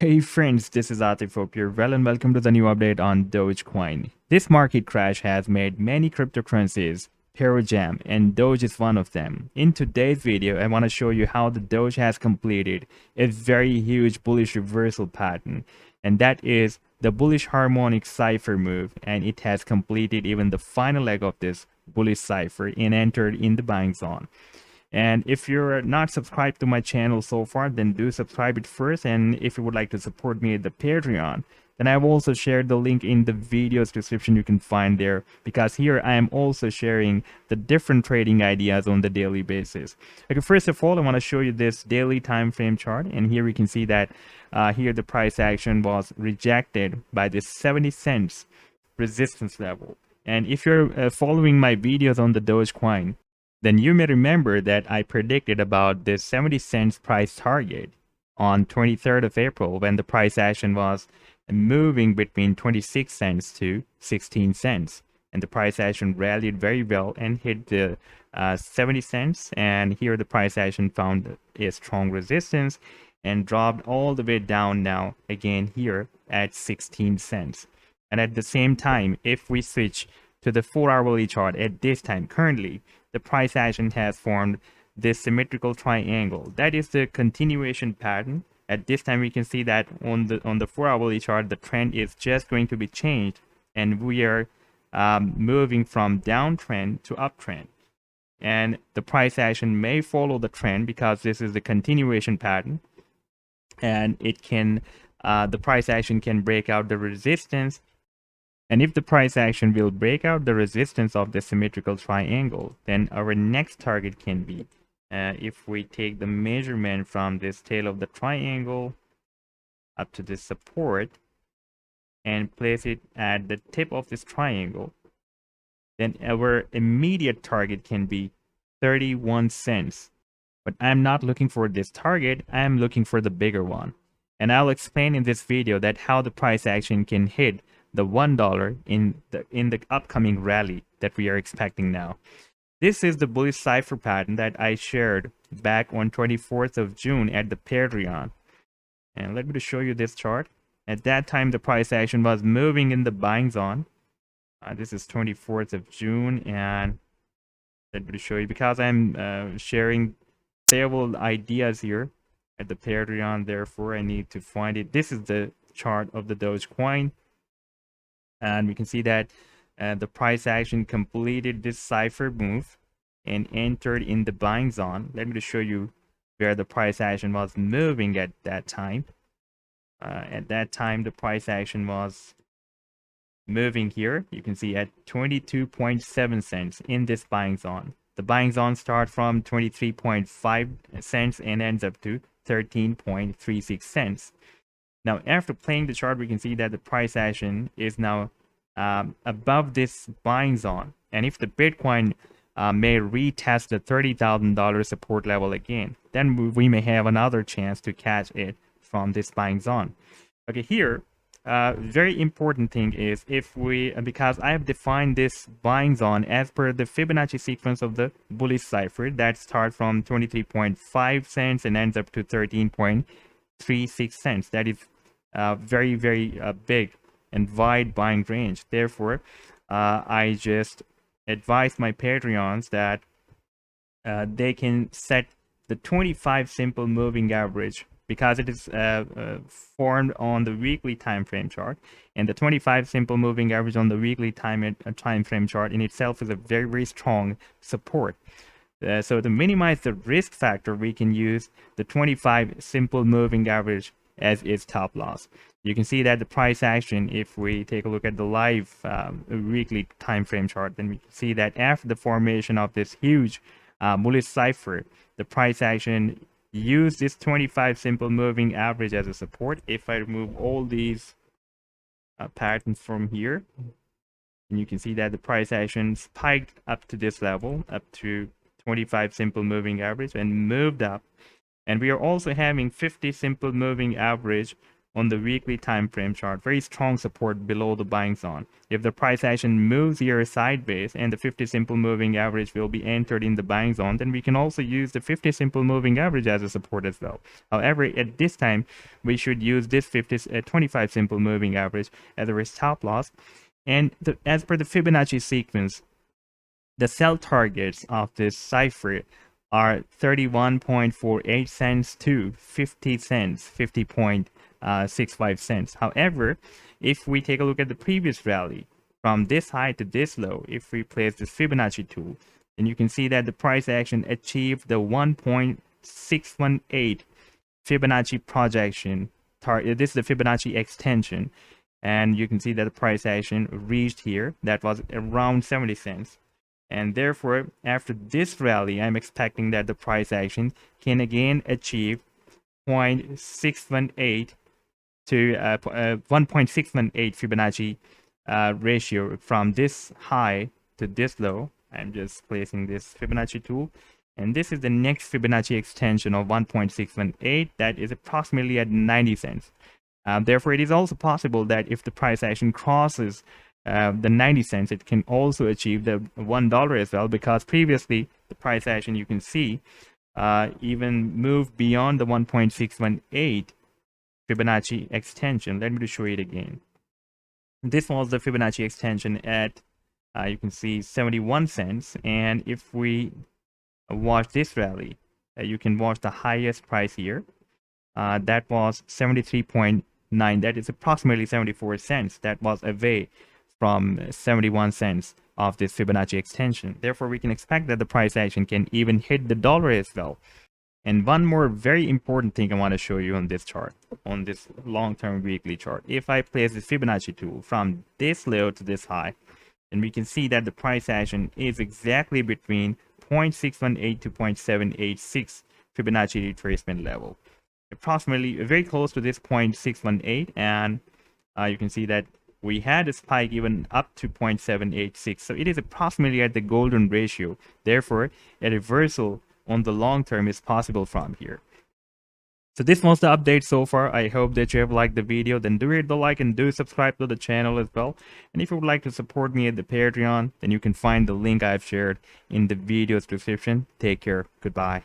Hey friends, this is Atif. Hope you're well and welcome to the new update on Dogecoin. This market crash has made many cryptocurrencies jam, and Doge is one of them. In today's video, I want to show you how the Doge has completed a very huge bullish reversal pattern, and that is the bullish harmonic cipher move, and it has completed even the final leg of this bullish cipher and entered in the buying zone. And if you're not subscribed to my channel so far, then do subscribe it first. And if you would like to support me at the Patreon, then I've also shared the link in the video's description. You can find there, because here I am also sharing the different trading ideas on the daily basis. Okay, first of all, I want to show you this daily time frame chart, and here we can see that here the price action was rejected by this 70 cents resistance level. And if you're following my videos on the Dogecoin, then you may remember that I predicted about this 70 cents price target on 23rd of April, when the price action was moving between 26 cents to 16 cents. And the price action rallied very well and hit the 70 cents. And here the price action found a strong resistance and dropped all the way down now again here at 16 cents. And at the same time, if we switch to the 4-hourly chart at this time, currently the price action has formed this symmetrical triangle. That is the continuation pattern. At this time, we can see that on the 4-hourly chart, the trend is just going to be changed, and we are moving from downtrend to uptrend. And the price action may follow the trend because this is the continuation pattern, and it can the price action can break out the resistance. And if the price action will break out the resistance of the symmetrical triangle, then our next target can be, if we take the measurement from this tail of the triangle up to this support and place it at the tip of this triangle, then our immediate target can be 31 cents. But I'm not looking for this target, I'm looking for the bigger one. And I'll explain in this video that how the price action can hit the $1 in the upcoming rally that we are expecting now. This is the bullish cipher pattern that I shared back on 24th of June at the Patreon. And let me just show you this chart. At that time, the price action was moving in the buying zone. This is 24th of June, and let me just show you, because I'm sharing several ideas here at the Patreon, therefore I need to find it. This is the chart of the Dogecoin. And we can see that the price action completed this cipher move and entered in the buying zone. Let me just show you where the price action was moving at that time. At that time, the price action was moving here. You can see at 22.7 cents in this buying zone. The buying zone starts from 23.5 cents and ends up to 13.36 cents. Now, after playing the chart, we can see that the price action is now above this buying zone. And if the Bitcoin may retest the $30,000 support level again, then we may have another chance to catch it from this buying zone. Okay, here, very important thing is, if we, because I have defined this buying zone as per the Fibonacci sequence of the bullish cipher that starts from 23.5 cents and ends up to 13.36 cents. That is very, very big and wide buying range. Therefore, I just advise my Patreons that they can set the 25 simple moving average, because it is formed on the weekly time frame chart, and the 25 simple moving average on the weekly time frame chart in itself is a very, very strong support. So to minimize the risk factor, we can use the 25 simple moving average as its stop loss. You can see that the price action, if we take a look at the live weekly time frame chart, then we can see that after the formation of this huge bullish cipher, the price action used this 25 simple moving average as a support. If I remove all these patterns from here, and you can see that the price action spiked up to this level, up to 25 simple moving average, and moved up. And we are also having 50 simple moving average on the weekly time frame chart, very strong support below the buying zone. If the price action moves here sideways and the 50 simple moving average will be entered in the buying zone, then we can also use the 50 simple moving average as a support as well. However, at this time, we should use this 25 simple moving average as a stop loss. And as per the Fibonacci sequence, the sell targets of this cipher are 31.48 cents to 50 cents, 50.65 cents. However, if we take a look at the previous rally from this high to this low, if we place this Fibonacci tool, then you can see that the price action achieved the 1.618 Fibonacci projection target. This is the Fibonacci extension, and you can see that the price action reached here. That was around 70 cents. And therefore, after this rally, I'm expecting that the price action can again achieve 0.618 to 1.618 Fibonacci ratio from this high to this low. I'm just placing this Fibonacci tool, and this is the next Fibonacci extension of 1.618. That is approximately at 90 cents. Therefore, it is also possible that if the price action crosses the 90 cents, it can also achieve the $1 as well, because previously the price action, you can see, even moved beyond the 1.618 Fibonacci extension. Let me just show it again. This was the Fibonacci extension at, you can see, 71 cents. And if we watch this rally, you can watch the highest price here. That was 73.9. That is approximately 74 cents. That was away from 71 cents of this Fibonacci extension. Therefore, we can expect that the price action can even hit the dollar as well. And one more very important thing I want to show you on this chart, on this long-term weekly chart. If I place this Fibonacci tool from this low to this high, then we can see that the price action is exactly between 0.618 to 0.786 Fibonacci retracement level. Approximately very close to this 0.618, and you can see that we had a spike even up to 0.786. So it is approximately at the golden ratio. Therefore, a reversal on the long term is possible from here. So this was the update so far. I hope that you have liked the video. Then do hit the like and do subscribe to the channel as well. And if you would like to support me at the Patreon, then you can find the link I've shared in the video's description. Take care. Goodbye.